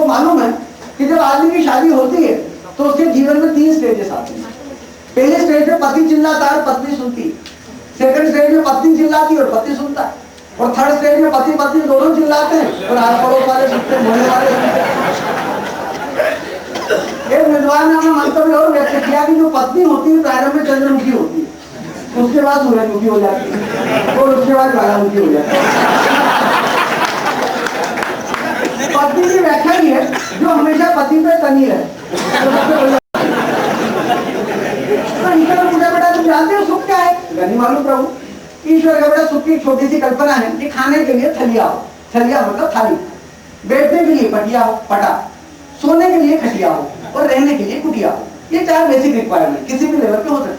आपको मालूम है कि जब आदमी की शादी होती है तो उसके जीवन में 3 स्टेजेस आते हैं। पहले स्टेज में पति चिल्लाता है और पत्नी सुनती, सेकंड स्टेज में पत्नी चिल्लाती है और पति सुनता है, और थर्ड स्टेज में पति पत्नी दोनों चिल्लाते हैं और आस पड़ोस वाले सुनते, मोहल्ले वाले सुनते। एक विद्वान ने अपना मंतव्य और व्यक्त किया कि जो पत्नी होती है प्रारंभ में चंद्रमुखी होती है, उसके बाद सूर्यमुखी हो जाती है और उसके बाद ज्वालामुखी हो जाती है। पत्नी की व्याख्या ये है जो हमेशा पति पे तनी है। तो ईश्वर ने पूछा बेटा तुम जानते हो सुख क्या है? नहीं मालूम प्रभु। ईश्वर का बेटा सुख की एक छोटी सी कल्पना है कि खाने के लिए थलिया हो, थलिया मतलब थाली, बैठने के लिए पटिया हो, पटा, सोने के लिए खटिया हो और रहने के लिए कुटिया हो। ये 4 बेसिक रिक्वायरमेंट किसी भी लेवल पे हो सकती है।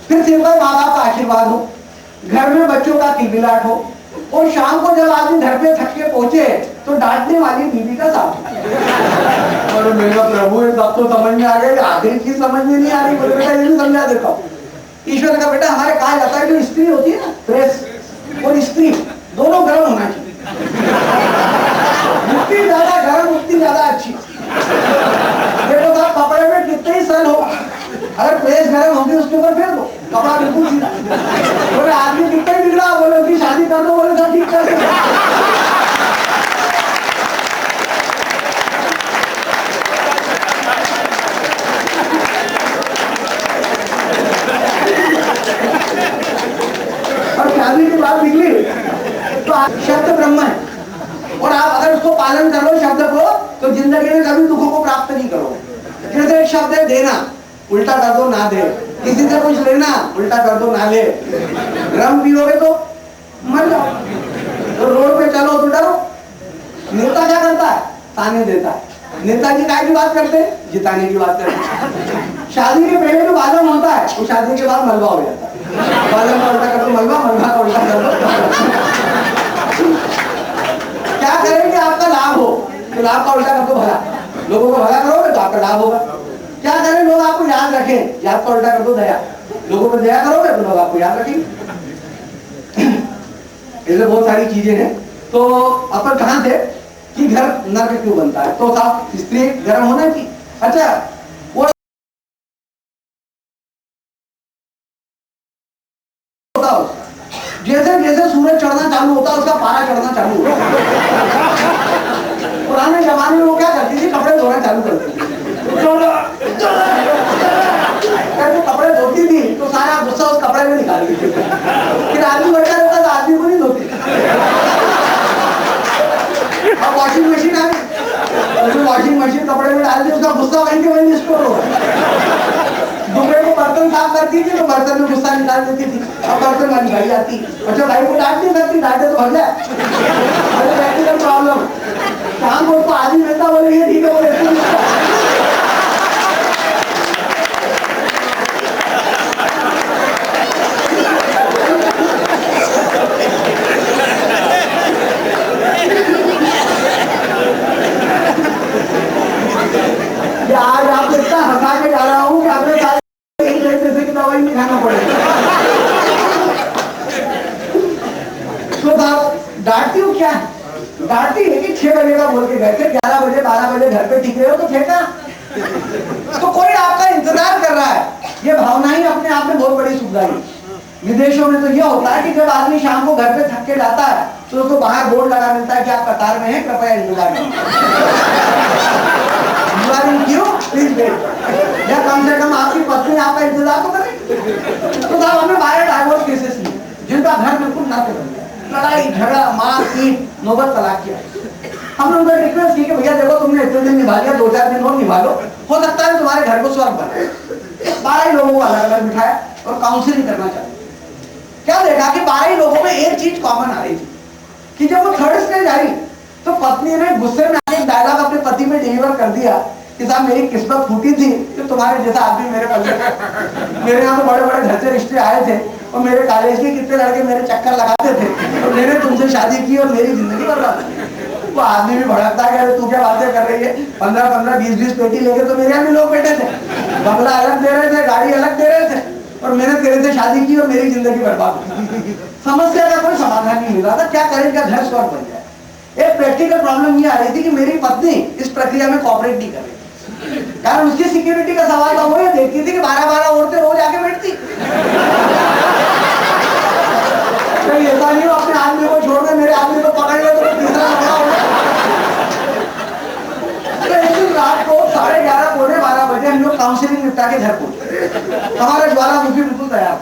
फिर सिर्फ माँ बाप का आशीर्वाद हो, घर में बच्चों का किलबिलाट हो, और शाम को जब आदमी घर पे थक के पहुंचे तो डांटने वाली बीवी का साथ। और मेरा प्रभु ये सब तो समझ में आ गया, आखिरी चीज समझ में नहीं आ रही, बोले बेटा ये भी समझा देता हूँ। ईश्वर का बेटा हमारे कहा जाता है जो स्त्री होती है ना, प्रेस और स्त्री दोनों गर्म होना चाहिए। मुक्ति ज्यादा गर्म, मुक्ति ज्यादा अच्छी। देखो साहब कपड़े में कितने ही सल हो, अगर प्रेस गर्म होगी उसके ऊपर फेर दो, कपड़ा बिल्कुल सीधा। बोले आदमी कितने बिगड़ा, बोले उसकी शादी कर दो, बोले सब ठीक कर दो। और शादी की बात निकली तो शब्द ब्रह्म है, और आप अगर उसको पालन कर लो शब्द को तो जिंदगी में कभी दुखों को प्राप्त नहीं करोगे। जैसे एक शब्द है देना, उल्टा कर दो ना दे, किसी से कुछ लेना, उल्टा कर दो ना ले, रम पियोगे तो मर जाओ, तो रोड पे चलो तो डरो। नेता क्या करता है? ताने देता है। नेताजी काय की बात करते हैं? जिताने की बात करते हैं। शादी के पहले जो बालम होता है वो शादी के बाद मलबा हो जाता है। बालम का उल्टा कर दो मलबा, मलबा का उल्टा कर दो। क्या करेंगे आपका लाभ हो तो लाभ का उल्टा कर दो भला, लोगों को भला करोगे तो आपका लाभ होगा। क्या करें लोग आपको याद रखें, याद का उल्टा कर दो दया, लोगों को दया करोगे तो लोग आपको याद रखेंगे। इसलिए बहुत सारी चीजें हैं। तो अपन कहां थे कि घर नर्क क्यों बनता है? तो साहब स्त्री गर्म होना चाहिए। अच्छा वो जैसे जैसे सूरज चढ़ना चालू होता है उसका पारा चढ़ना चालू होता है। पुराने जमाने में वो क्या करती थी, कपड़े धोना चालू करती थी, कपड़े धोती थी तो सारा गुस्सा उस कपड़े में निकाल देती थी। फिर आदमी बढ़ता रहता तो आदमी को नहीं धोती। अब वॉशिंग मशीन आ गई, वॉशिंग मशीन कपड़े में डाल दी, उसका गुस्सा वहीं के वहीं स्टोर हो गया। दोपहर को बर्तन साफ करती थी तो बर्तन में गुस्सा निकाल देती थी, अब बर्तन वाली भाई आती, अच्छा भाई को डांट नहीं सकती, डांटे तो भर जाए, प्रैक्टिकल प्रॉब्लम। शाम को उसको आदमी मिलता, बोले ये ठीक है, बोले आज आपको इतना हंसा के जा रहा हूँ कि आपने जैसे की दवाई नहीं खाना पड़ेगा। तो डांटती हूँ क्या? डांटती है कि 6 बजे का बोल के गए थे, 11 बजे 12 बजे घर पे टिक रहे हो तो फेंका। तो कोई आपका इंतजार कर रहा है, ये भावना ही अपने आप में बहुत बड़ी सुविधा। विदेशों में तो यह होता है कि जब आदमी शाम को घर पे थक के जाता है तो उसको बाहर बोर्ड लगा मिलता है कि आप कतार में हैं, कृपया इंतजार करें। क्यों? Please wait. या कम से कम आपकी पत्नी आपका इंतजार तो करे। तो साहब हमने 12 डाइवोर्स केसेस लिए जिनका घर बिल्कुल नर्क बन गया, लड़ाई झगड़ा मार पीट नौबत तलाक किया। हमने उनको रिक्वेस्ट की कि भैया देखो तुमने इतने दिन निभा लिया, 2-4 दिन और निभा लो, हो सकता है तुम्हारे घर को स्वर्ग बने। 12 लोगों को अलग अलग बिठाया और काउंसिलिंग करना चाहिए। क्या देखा कि 12 लोगों में एक चीज कॉमन आ रही थी कि जब वो थर्ड स्टेज आई तो पत्नी ने गुस्से में आके डायलॉग अपने पति में डिलीवर कर दिया कि साहब मेरी किस्मत फूटी थी कि तुम्हारे जैसा आदमी मेरे पल्ले। मेरे यहाँ तो बड़े बड़े घर से रिश्ते आए थे और मेरे कॉलेज के कितने लड़के मेरे चक्कर लगाते थे और मैंने तुमसे शादी की और मेरी जिंदगी बर्बाद। वो आदमी भी भड़कता है, तू क्या बातें कर रही है, 15-15 20-20 पेटी लेके तो मेरे यहाँ भी लोग बैठे थे, बंगला अलग दे रहे थे, गाड़ी अलग दे रहे थे और मैंने तेरे से शादी की और मेरी जिंदगी बर्बाद। समस्या का कोई समाधान नहीं मिला था, क्या करें, क्या घर स्वर्ग बन जाए। एक प्रैक्टिकल प्रॉब्लम ये आ रही थी कि मेरी पत्नी इस प्रक्रिया में कोऑपरेट नहीं कर रही, कारण उसकी सिक्योरिटी का सवाल था। वो ये देखती थी कि 12-12 औरतें रोज आके बैठती। कहीं ऐसा नहीं हो अपने आदमी को छोड़ दे, मेरे आदमी को पकड़ ले तो तीसरा लफड़ा होगा। तो एक दिन रात को 11:30 पौने 12 बजे हम लोग काउंसलिंग निपटा के घर पहुंचे। हमारा ज्वालामुखी बिल्कुल तैयार।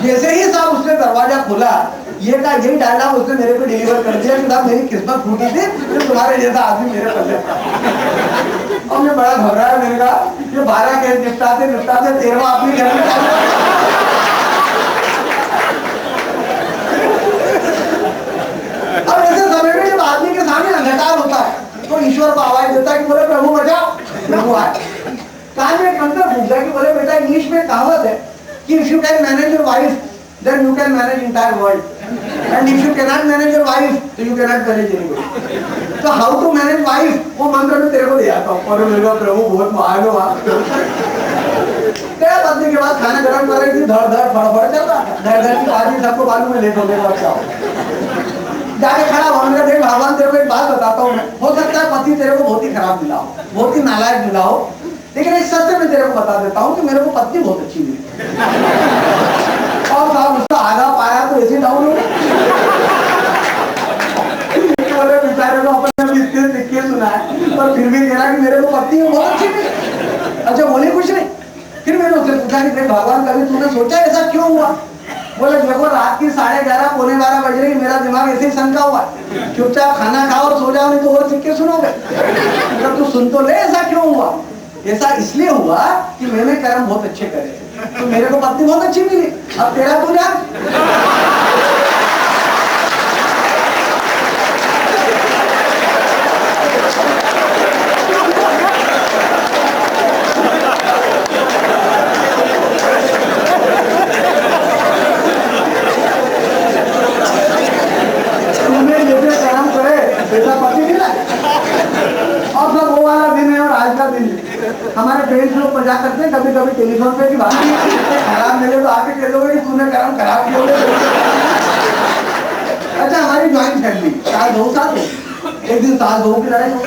जैसे ही साहब उसने दरवाजा खोला, ये का यही डायलॉग उसने मेरे को डिलीवर कर दिया कि साहब मेरी किस्मत फूटी थी, तो तुम्हारे जैसा आदमी मेरे पल्ले पड़ा। और मैं बड़ा घबराया, मैंने कहा ये 12 केस निपटाते निपटाते 13वां आदमी घर में अब ऐसे समय में जब आदमी के सामने अंधकार होता है तो ईश्वर को आवाज देता है कि बोले प्रभु बचाओ, प्रभु आए। कान में कंकर फूटता है कि बोले बेटा इंग्लिश में कहावत है कि if you can manage your wife then you can manage entire world, and if you can not manage your wife तो you can not manage anybody. तो हाउ टू मैनेज वाइफ वो मंत्र में तेरे को दे आता हूं। और मेरे प्रभु बहुत महान हो आप। तेरा पत्नी के बाद खाना गरम कर रही थी, धड़ धड़ फड़फड़ चल रहा था, धड़ धड़ की आदमी सबको मालूम है लेट होने का अच्छा जाके खड़ा होने का। देख भगवान तेरे को एक बात बताता हूँ मैं, हो सकता है पति तेरे को बहुत ही खराब मिला हो, बहुत ही नालायक मिला हो, लेकिन इस सत्य में तेरे को बता देता हूँ कि मेरे को पत्नी बहुत अच्छी मिली। और साहब उसका आधा पाया तो ऐसे डाउन हो बेचारे को अपने लिख के सुना है, पर फिर भी कह रहा कि मेरे को पत्नी बहुत अच्छी मिली। अच्छा बोले कुछ नहीं। फिर मैंने उससे पूछा कि भगवान कभी तूने सोचा ऐसा क्यों हुआ? बोले देखो रात की 11:30 पौने 12 बज रही, मेरा दिमाग ऐसे ही सनका हुआ, चुपचाप खाना खाओ और सो जाओ, नहीं तो और सिक्के सुनोगे। जब तू सुन तो ले ऐसा क्यों हुआ? ऐसा इसलिए हुआ कि मैंने कर्म बहुत अच्छे करे, तो मेरे को पत्नी बहुत अच्छी मिली। अब तेरा तू जा। हमारे फ्रेंड्स लोग मजाक करते हैं कभी कभी टेलीफोन पे कि भाई खराब मिले तो आके कह दोगे कि तूने कर्म खराब किया। अच्छा हमारी ज्वाइंट फैमिली 2 साल एक दिन सास बहू की लड़ाई हो।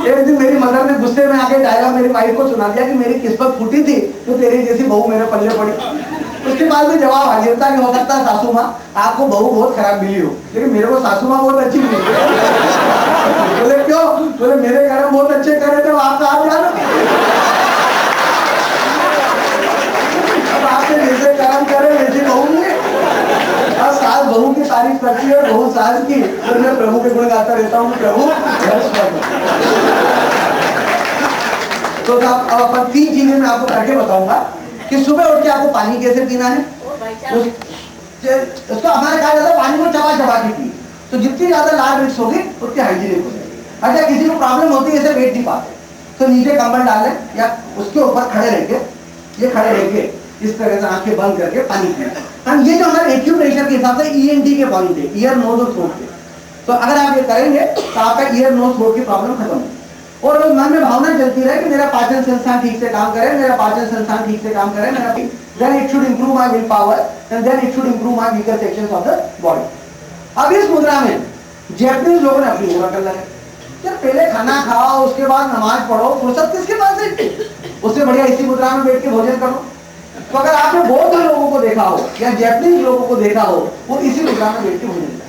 एक दिन मेरी मदर ने गुस्से में आके डायलॉग मेरी वाइफ को सुना दिया कि मेरी किस्मत फूटी थी तो तेरी जैसी बहू मेरे पल्ले पड़ी। उसके बाद में जवाब आ गया कि हो सकता है सासू माँ आपको बहू बहुत खराब मिली हो, लेकिन मेरे को सासू माँ बहुत अच्छी मिली। बोले क्यों? बोले मेरे कर्म बहुत अच्छे करे थे, आप साहब जानो। अब आपने जैसे कर्म करे वैसे बहू मिले। और सास बहू की तारीफ करती है, बहू सास की, तो मैं प्रभु के गुण गाता रहता हूँ, प्रभु। तो अब अपन 3 चीजें मैं आपको करके बताऊंगा कि सुबह उठ के आपको पानी कैसे पीना है। उसको हमारे कहा जाता है पानी को चबा चबा के पी, तो जितनी ज्यादा लाल मिर्च होगी उतनी हाइजीनिक हो जाएगी। अच्छा किसी को प्रॉब्लम होती है ऐसे बैठ नहीं पाते तो नीचे कंबल डाल लें या उसके ऊपर खड़े रहेंगे, ये खड़े रहेंगे इस तरह से आंखें बंद करके पानी पिए। ये जो हमारे एक्यूप्रेशर के हिसाब से ENT के पॉइंट है, ईयर नोज और थ्रोट के, तो अगर आप ये करेंगे तो आपका ईयर नोज थ्रोट की प्रॉब्लम खत्म हो। और उस मन में भावना चलती रहे कि मेरा पाचन संस्थान ठीक से काम करे, मेरा पाचन संस्थान ठीक से काम करे, मेरा then it should improve my willpower and then it should improve my weaker sections of the body। अब इस मुद्रा में जैपनीज लोगों ने अपनी मुद्रा कर लगाई। जब पहले खाना खाओ उसके बाद नमाज पढ़ो, फुर्सत किसके पास है? उससे बढ़िया इसी मुद्रा में बैठ के भोजन करो। तो अगर आपने बौद्ध लोगों को देखा हो या जैपनीज लोगों को देखा हो, वो इसी मुद्रा में बैठ के भोजन करते।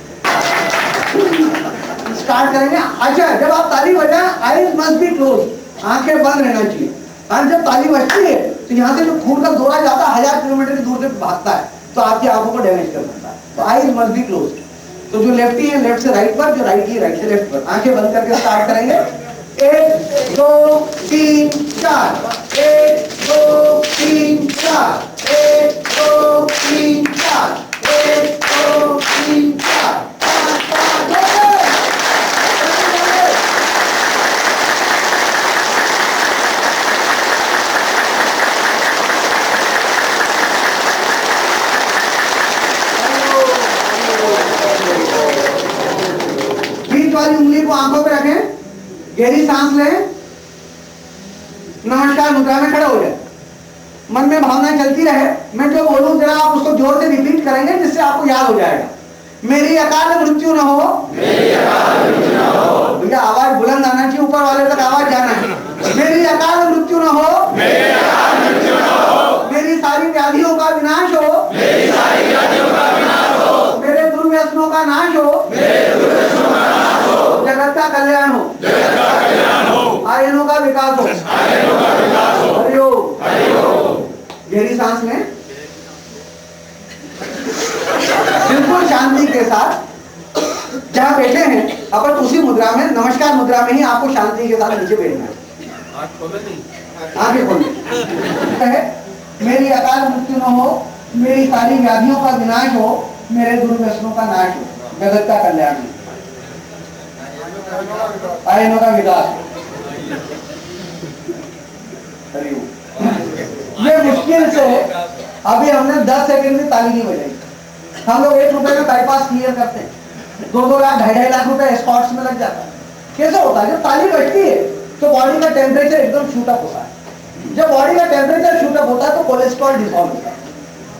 स्टार्ट करेंगे। अच्छा जब आप ताली बजाएं आईज मस्ट बी क्लोज, आंखें बंद रहना चाहिए। और जब ताली बजती है तो यहाँ से जो खून का दौरा जाता है 1000 किलोमीटर की दूर से भागता है, तो आपकी आंखों को डैमेज कर सकता है। तो आईज मस्ट बी क्लोज। तो जो लेफ्टी है लेफ्ट से राइट पर, जो राइटी है राइट से लेफ्ट पर। आंखें बंद करके स्टार्ट करेंगे। 1 2 3 4, 1 2 3 4, 1 2 3 4, 1 2 3 4। वाली उंगली को आंखों पे रखें, गहरी सांस लें, नमस्कार मुद्रा में खड़े हो जाए। मन में भावना चलती रहे, मैं जो बोलूं जरा आप उसको जोर से रिपीट करेंगे जिससे आपको याद हो जाएगा। मेरी अकाल मृत्यु न हो। भैया आवाज बुलंद आना चाहिए, ऊपर वाले तक आवाज जाना है। मेरी अकाल मृत्यु न हो, मेरी सारी व्याधियों का विनाश हो, मेरे दुर्व्यसनों का नाश हो, जगत का कल्याण हो, आयनों का विकास हो। हरिओम। गहरी सांस में बिल्कुल शांति के साथ जहाँ बैठे हैं अपन उसी मुद्रा में, नमस्कार मुद्रा में ही आपको शांति के साथ नीचे बैठना है। आगे खोलिए। मेरी अकाल मृत्यु न हो, मेरी सारी व्याधियों का विनाश हो, मेरे दुर्व्यसनों का नाश हो, जगत का कल्याण हो, आयनों का विकास। ये मुश्किल से अभी हमने 10 सेकंड में ताली नहीं बजाई। हम लोग 1 रुपए में बाईपास क्लियर करते हैं, 2-2 लाख 2.5 लाख रुपए एस्कॉर्ट्स में लग जाता है। कैसे होता है? जब ताली बजती है तो बॉडी का टेम्परेचर एकदम शूट अप होता है। जब बॉडी का टेम्परेचर शूट अप होता है तो कोलेस्ट्रॉल डिसॉल्व होता है,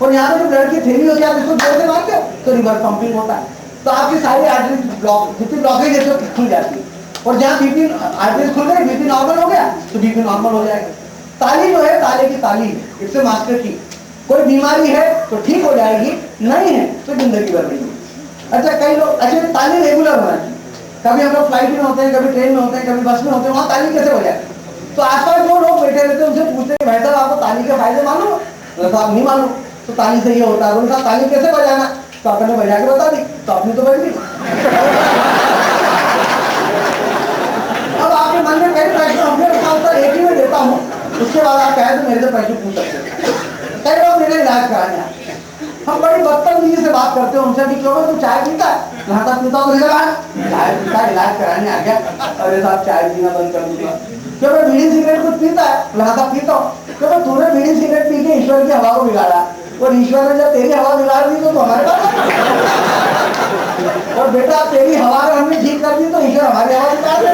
और यहाँ पे जो ब्लड की थैली होती है आप इसको जोर से मारते हो तो रिवर्स पंपिंग होता है, तो आपकी सारी आर्टरीज ब्लॉक, जितनी ब्लॉकेज है तो खुल जाती है, और जहाँ बीपी आर्टरीज खुल गई, बीपी नॉर्मल हो गया तो बीपी नॉर्मल हो जाएगा। ताली जो है ताले की ताली है, इससे मास्टर की कोई बीमारी है तो ठीक हो जाएगी, नहीं है तो जिंदगी भर नहीं। अच्छा कई लोग, अच्छा ताली रेगुलर होना चाहिए। कभी हम लोग फ्लाइट में होते हैं, कभी ट्रेन में होते हैं, कभी बस में होते हैं, वहाँ ताली कैसे बजाए? तो आसपास जो लोग बैठे रहते हैं उनसे पूछते हैं भाई साहब आपको ताली के फायदे मालूम? तो साहब नहीं मालूम। तो ताली से ये होता है, उनका ताली कैसे बजाना? तो आपने बजा के बता दी, तो आपने तो बज दी। अब आपके मन में कई प्रश्न होंगे, उसका उत्तर एक ही में देता हूँ, उसके बाद आप कहें तो मेरे से प्रश्न पूछ सकते हैं। कई लोग मेरे इलाज कराने आते हैं, हम बड़ी बदतमीजी से बात करते हैं उनसे कि क्यों तू चाय पीता है? यहाँ तक पीता हूँ, चाय पीता इलाज कराने आ गया। अरे साहब चाय पीना बंद कर दूंगा। क्यों मैं बीड़ी सिगरेट कुछ पीता है? यहाँ तक पीता हूँ। क्यों तूने बीड़ी सिगरेट पी के ईश्वर की हवा को बिगाड़ा, और ईश्वर ने जब तेरी हवा बिगाड़ दी तो हमारे पास, और बेटा तेरी हवा अगर हमने ठीक कर दी तो ईश्वर हमारी हवा बिगाड़ दे।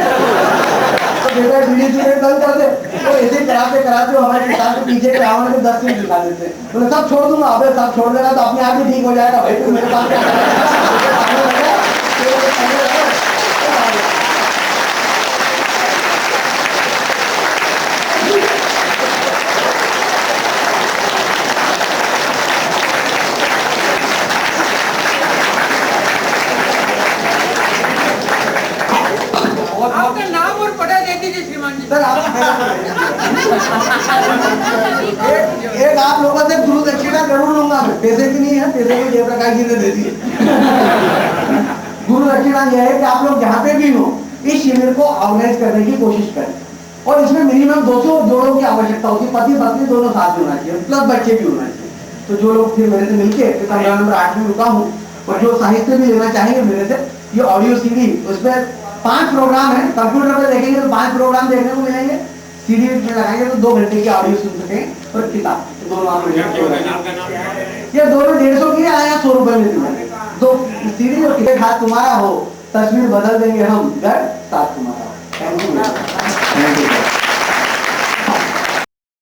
तो बेटा बीड़ी सिगरेट बंद कर दे। तो ऐसे कराते कराते हमारे किताब के पीछे के रावण को 10 मिनट दिखा देते, बोले सब छोड़ दूंगा। अबे सब छोड़ देगा तो अपने आप ही ठीक हो जाएगा भाई, तू मेरे पास सर एक आप लोगों से गुरु दक्षिणा जरूर लूंगा मैं, पैसे की नहीं है, पैसे की जयप्रकाश जी ने दे दी। गुरु दक्षिणा यह है कि आप लोग जहाँ पे भी हो इस शिविर को ऑर्गेनाइज करने की कोशिश करें, और इसमें मिनिमम 200 जोड़ों की आवश्यकता होती है, पति पत्नी दोनों साथ होना चाहिए, प्लस बच्चे भी होना चाहिए। तो जो लोग फिर मेरे से मिलके कमरा नंबर 8 में रुका हूँ, और जो साहित्य भी लेना चाहेंगे मेरे से, ये ऑडियो सीडी, उसमें 5 प्रोग्राम है, कंप्यूटर पे देखेंगे तो 5 प्रोग्राम देखने को मिलेंगे, सीडी में लगाएंगे तो 2 घंटे की ऑडियो सुन सकें, और किताब दोनों आप ये दोनों 150 की आया 100 रुपए में दो सीडी, और टिकट हाथ तुम्हारा हो, तस्वीर बदल देंगे हम, घर साथ तुम्हारा हो। Thank you.